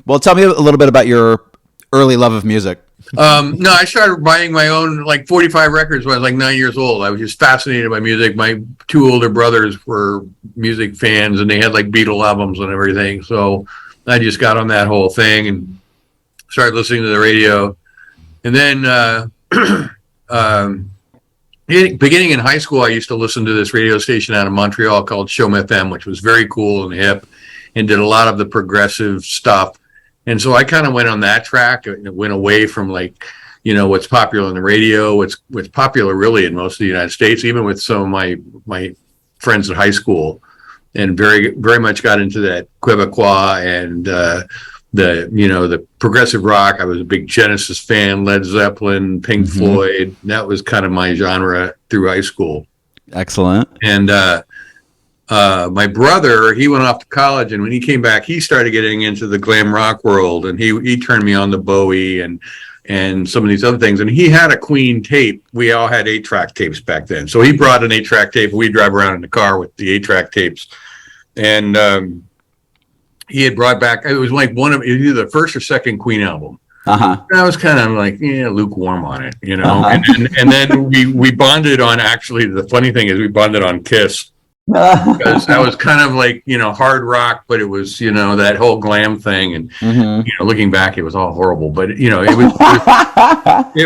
Well, tell me a little bit about your early love of music. No, I started buying my own like 45 records when I was like 9 years old. I was just fascinated by music. My two older brothers were music fans, and they had like Beatle albums and everything. So I just got on that whole thing and started listening to the radio. And then beginning in high school, I used to listen to this radio station out of Montreal called Show FM, which was very cool and hip, and did a lot of the progressive stuff. And so I kind of went on that track. It went away from like, what's popular on the radio, what's popular really in most of the United States, even with some of my friends at high school, and very, very much got into that Quebecois and the progressive rock. I was a big Genesis fan, Led Zeppelin, Pink Floyd. That was kind of my genre through high school. Excellent. And my brother, he went off to college, and when he came back, he started getting into the glam rock world, and he turned me on to Bowie and some of these other things. And he had a Queen tape. We all had 8-track tapes back then. So he brought an 8-track tape. We'd drive around in the car with the 8-track tapes. And he had brought back, it was like either the first or second Queen album. And I was kind of like, lukewarm on it, and then we bonded on, actually, the funny thing is we bonded on Kiss. Because that was kind of like, hard rock, but it was, that whole glam thing. And, looking back, it was all horrible, but, it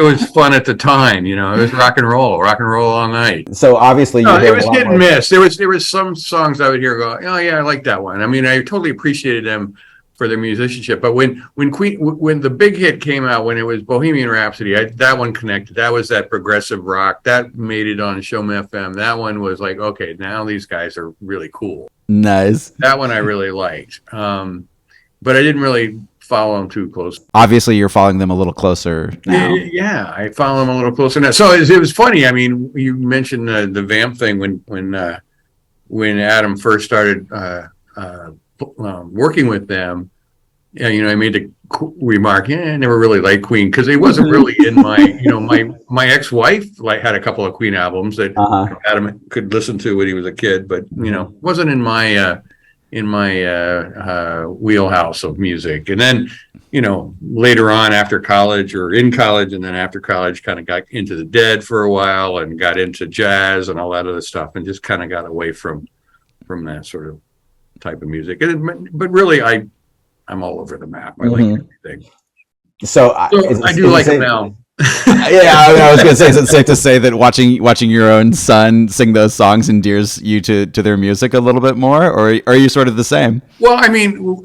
was fun at the time, it was rock and roll all night. So obviously it was hit and miss. There was some songs I would hear go, oh yeah, I like that one. I mean, I totally appreciated them for their musicianship, but when the big hit came out, when it was Bohemian Rhapsody, that one connected. That was that progressive rock that made it on Show Me FM. That one was like, okay, now these guys are really cool. Nice. That one I really liked, but I didn't really follow them too close. Obviously, you're following them a little closer now. Yeah, I follow them a little closer now. So it was funny. I mean, you mentioned the Vamp thing when Adam first started working with them. I made the remark, I never really liked Queen, because it wasn't really in my, my ex-wife had a couple of Queen albums that Adam could listen to when he was a kid, but, wasn't in my wheelhouse of music. And then, later on after college, or in college, and then after college, kind of got into the Dead for a while and got into jazz and all that other stuff, and just kind of got away from that sort of type of music. But really, I'm all over the map. I like everything. So I do like it now. Yeah, I was going to say, is it safe to say that watching your own son sing those songs endears you to their music a little bit more, or are you sort of the same? Well, I mean,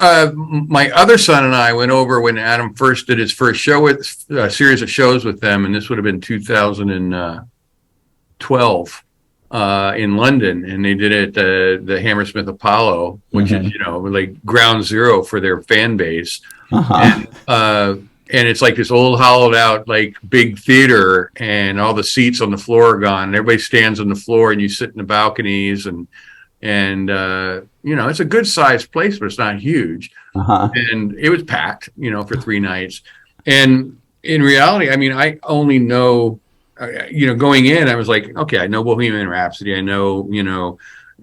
my other son and I went over when Adam first did his first show with a series of shows with them, and this would have been 2012. In London, and they did it the Hammersmith Apollo, which is like ground zero for their fan base. And it's like this old hollowed out like big theater, and all the seats on the floor are gone, and everybody stands on the floor, and you sit in the balconies, and it's a good sized place, but it's not huge. And it was packed for 3 nights. And in reality, I mean, I only know going in, I was like, okay, I know Bohemian Rhapsody. I know,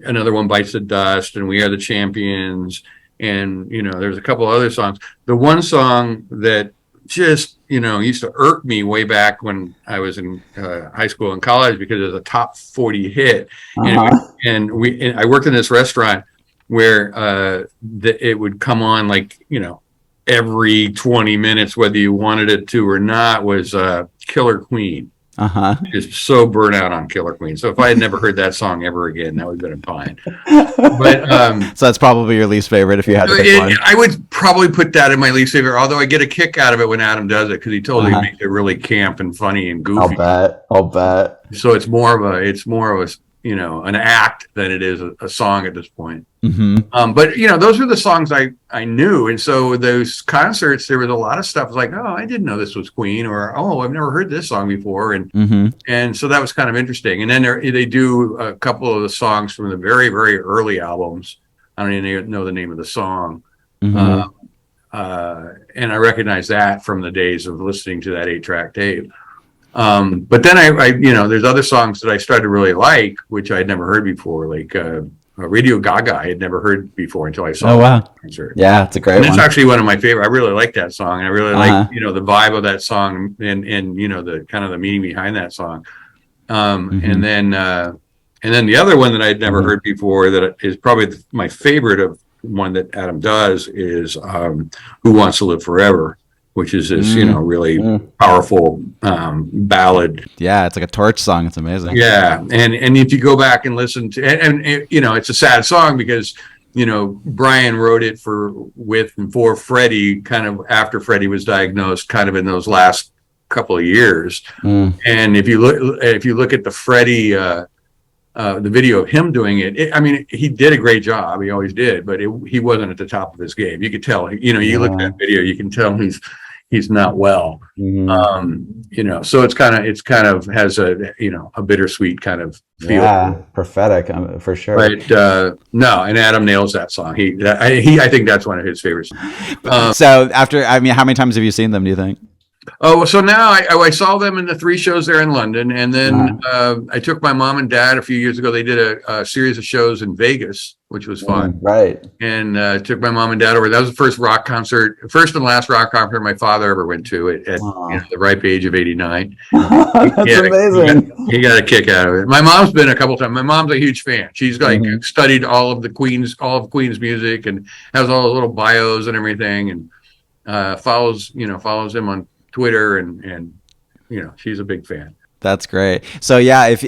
Another One Bites the Dust, and We Are the Champions. And, there's a couple other songs. The one song that just, used to irk me way back when I was in high school and college, because it was a top 40 hit. And I worked in this restaurant where it would come on like, every 20 minutes, whether you wanted it to or not, was Killer Queen. Just so burnt out on Killer Queen. So if I had never heard that song ever again, that would have been fine. But so that's probably your least favorite if you had to pick one. I would probably put that in my least favorite, although I get a kick out of it when Adam does it, because he totally makes it really camp and funny and goofy. I'll bet. So it's more of a an act than it is a song at this point. But those were the songs I knew, and so those concerts, there was a lot of stuff like, oh, I didn't know this was Queen, or oh, I've never heard this song before, and so that was kind of interesting. And then they do a couple of the songs from the very, very early albums. I don't even know the name of the song, and I recognize that from the days of listening to that 8-track tape. But then I there's other songs that I started to really like, which I'd never heard before, like Radio Gaga I had never heard before until I saw Oh, wow. concert. Yeah, it's a great and one. it's actually one of my favorite. I really like that song. I really like, you know, the vibe of that song and, you know, the kind of the meaning behind that song. And then the other one that I'd never heard before that is probably my favorite of one that Adam does is Who Wants to Live Forever, which is this, you know, really powerful ballad. Yeah, it's like a torch song. It's amazing. Yeah, and if you go back and listen to, and you know, it's a sad song because, you know, Brian wrote it with and for Freddie, kind of after Freddie was diagnosed, kind of in those last couple of years. And if you look at the Freddie, the video of him doing it, I mean, he did a great job. He always did, but he wasn't at the top of his game. You could tell. You know, you look at that video, you can tell he's not well. You know, so it's kind of has a, you know, a bittersweet kind of feel. Yeah, prophetic for sure. But no, and Adam nails that song. I think that's one of his favorites. So after, I mean, how many times have you seen them, do you think? Oh, so now I saw them in the 3 shows there in London, and then I took my mom and dad a few years ago. They did a series of shows in Vegas, which was fun. Right. And took my mom and dad over. That was the first and last rock concert my father ever went to at you know, the ripe age of 89. That's amazing. He got a kick out of it. My mom's been a couple times. My mom's a huge fan. She's like studied all of Queen's music and has all the little bios and everything, and follows him on Twitter and you know, she's a big fan. That's great. So yeah, if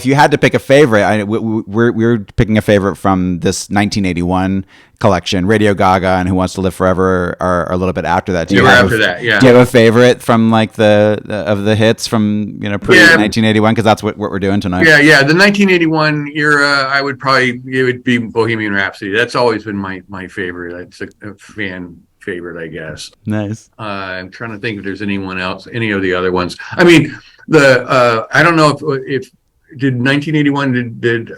you had to pick a favorite, we're picking a favorite from this 1981 collection. Radio Gaga and Who Wants to Live Forever are a little bit after that. Do you have a favorite from like the hits from, you know, pre 1981? Because that's what we're doing tonight. Yeah. The 1981 era, it would be Bohemian Rhapsody. That's always been my favorite. It's a fan favorite, I guess. Nice. I'm trying to think if there's anyone else, any of the other ones. I mean, I don't know if did 1981 did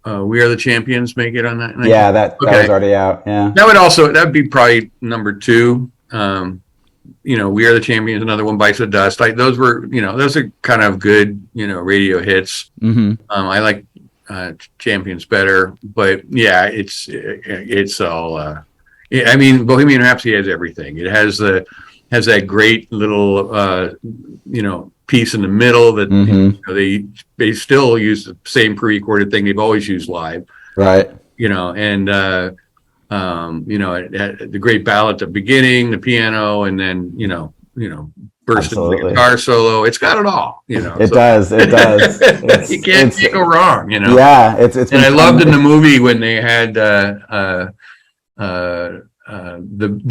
We Are the Champions make it on that? Yeah, that was already out. Yeah, that would be probably number 2. You know, We Are the Champions, another one, Bites the Dust. Those are kind of good, you know, radio hits. I like Champions better, but yeah, it's all. I mean, Bohemian Rhapsody has everything. It has that great little you know, piece in the middle that you know, they still use the same pre-recorded thing they've always used live. Right. You know, and you know, the great ballad at the beginning, the piano, and then you know, burst into the guitar solo. It's got it all. You know, it does. You can't go wrong. You know. Yeah, it's. And I loved in the movie when they had the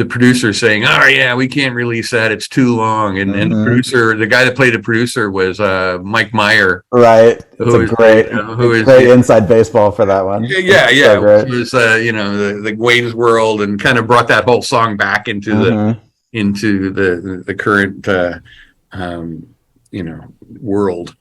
producer saying, "Oh yeah, we can't release that; it's too long." And the guy that played the producer was Mike Meyer. Right, it's great inside baseball for that one. Yeah. So it was you know, the Wayne's World, and kind of brought that whole song back into the current you know, world.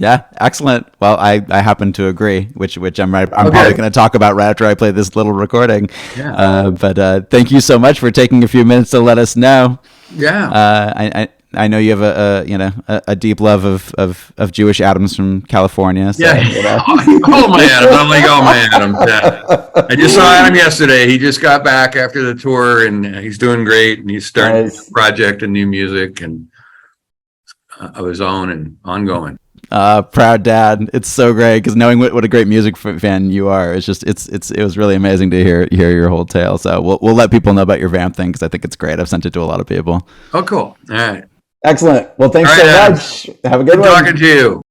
Yeah, excellent. Well, I happen to agree, which I'm probably going to talk about right after I play this little recording. Yeah. But thank you so much for taking a few minutes to let us know. Yeah. I know you have a deep love of Jewish Adams from California. So, yeah. You know. All my Adams. I like all my Adams. Yeah. I just saw Adam yesterday. He just got back after the tour, and he's doing great. And he's starting a project and new music and of his own and ongoing. Proud dad. It's so great because knowing what a great music fan you are, it's just it was really amazing to hear your whole tale. So we'll let people know about your Vamp thing because I think it's great. I've sent it to a lot of people. Oh, cool. All right. Excellent. Well, thanks so much. Have a good one. Talking to you.